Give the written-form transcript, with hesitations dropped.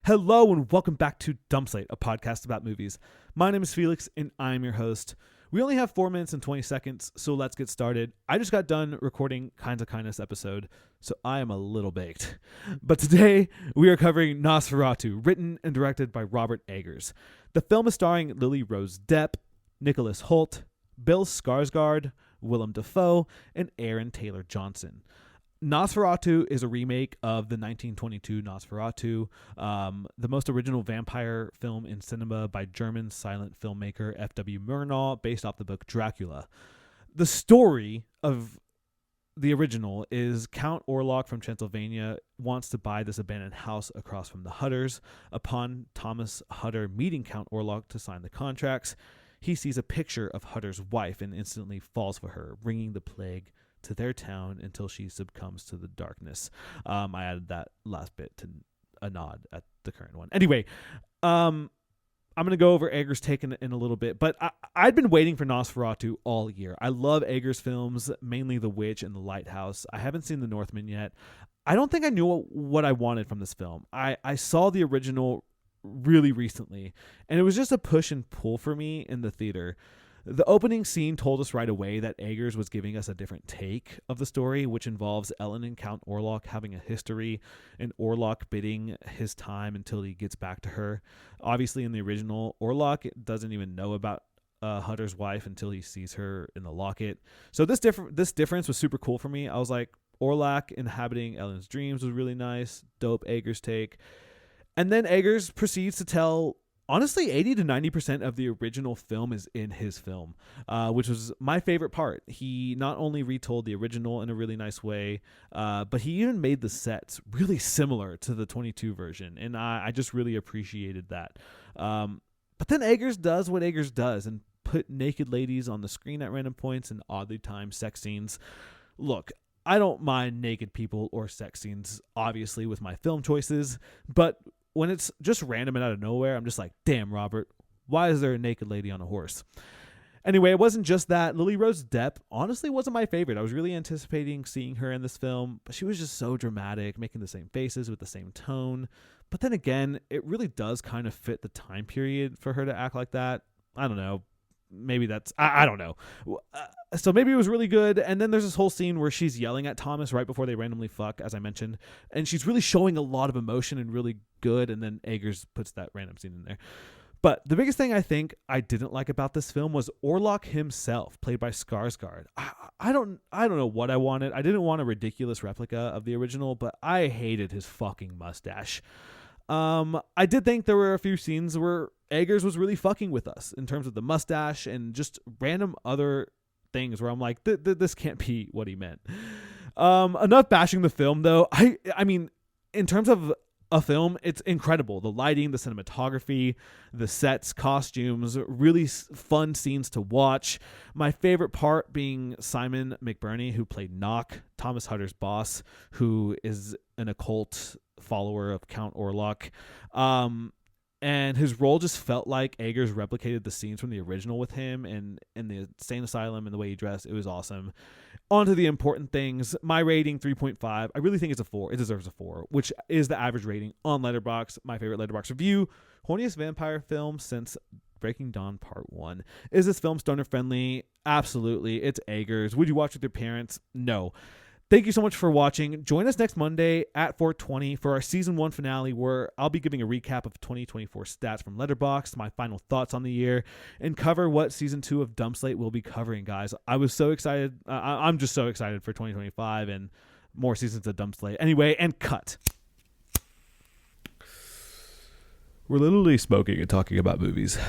Hello and welcome back to Dump Slate, a podcast about movies. My name is Felix and I'm your host. We only have 4 minutes and 20 seconds, so let's get started. I just got done recording Kinds of Kindness episode, so I am a little baked. But today we are covering Nosferatu, written and directed by Robert Eggers. The film is starring Lily Rose Depp, Nicholas Hoult, Bill Skarsgård, Willem Dafoe, and Aaron Taylor Johnson. Nosferatu is a remake of the 1922 Nosferatu, the most original vampire film in cinema by German silent filmmaker F.W. Murnau, based off the book Dracula. The story of the original is Count Orlok from Transylvania wants to buy this abandoned house across from the Hutters. Upon Thomas Hutter meeting Count Orlok to sign the contracts, he sees a picture of Hutter's wife and instantly falls for her, bringing the plague to their town until she succumbs to the darkness. I added that last bit to a nod at the current one. Anyway, I'm going to go over Eggers' take in a little bit, but I'd been waiting for Nosferatu all year. I love Eggers' films, mainly The Witch and The Lighthouse. I haven't seen The Northman yet. I don't think I knew what I wanted from this film. I saw the original really recently, and it was just a push and pull for me in the theater. The opening scene told us right away that Eggers was giving us a different take of the story, which involves Ellen and Count Orlok having a history and Orlok biding his time until he gets back to her. Obviously, in the original, Orlok doesn't even know about Hutter's wife until he sees her in the locket. So this difference was super cool for me. I was like, Orlok inhabiting Ellen's dreams was really nice. Dope Eggers take. And then Eggers proceeds to tell, honestly, 80 to 90% of the original film is in his film, which was my favorite part. He not only retold the original in a really nice way, but he even made the sets really similar to the 22 version, and I just really appreciated that. But then Eggers does what Eggers does and put naked ladies on the screen at random points and oddly timed sex scenes. Look, I don't mind naked people or sex scenes, obviously, with my film choices, but when it's just random and out of nowhere, I'm just like, damn, Robert, why is there a naked lady on a horse? Anyway, it wasn't just that. Lily Rose Depp honestly wasn't my favorite. I was really anticipating seeing her in this film, but she was just so dramatic, making the same faces with the same tone. But then again, it really does kind of fit the time period for her to act like that. I don't know. Maybe that's, I don't know. So maybe it was really good. And then there's this whole scene where she's yelling at Thomas right before they randomly fuck, as I mentioned. And she's really showing a lot of emotion and really good. And then Eggers puts that random scene in there. But the biggest thing I think I didn't like about this film was Orlok himself, played by Skarsgård. I don't know what I wanted. I didn't want a ridiculous replica of the original, but I hated his fucking mustache. I did think there were a few scenes where Eggers was really fucking with us in terms of the mustache and just random other things where I'm like, this can't be what he meant. Enough bashing the film, though. I mean, in terms of a film, it's incredible. The lighting, the cinematography, the sets, costumes, really fun scenes to watch. My favorite part being Simon McBurney, who played Knock, Thomas Hutter's boss, who is an occult follower of Count Orlok. And his role just felt like Eggers replicated the scenes from the original with him and in the insane asylum and the way he dressed. It was awesome. On to the important things. My rating, 3.5. I really think it's a 4. It deserves a 4, which is the average rating on Letterboxd. My favorite Letterboxd review. Horniest vampire film since Breaking Dawn Part 1. Is this film stoner friendly? Absolutely. It's Eggers. Would you watch with your parents? No. Thank you so much for watching. Join us next Monday at 4:20 for our Season 1 finale, where I'll be giving a recap of 2024 stats from Letterboxd, my final thoughts on the year, and cover what Season 2 of Dump Slate will be covering, guys. I was so excited. I'm just so excited for 2025 and more seasons of Dump Slate. Anyway, and cut. We're literally smoking and talking about movies.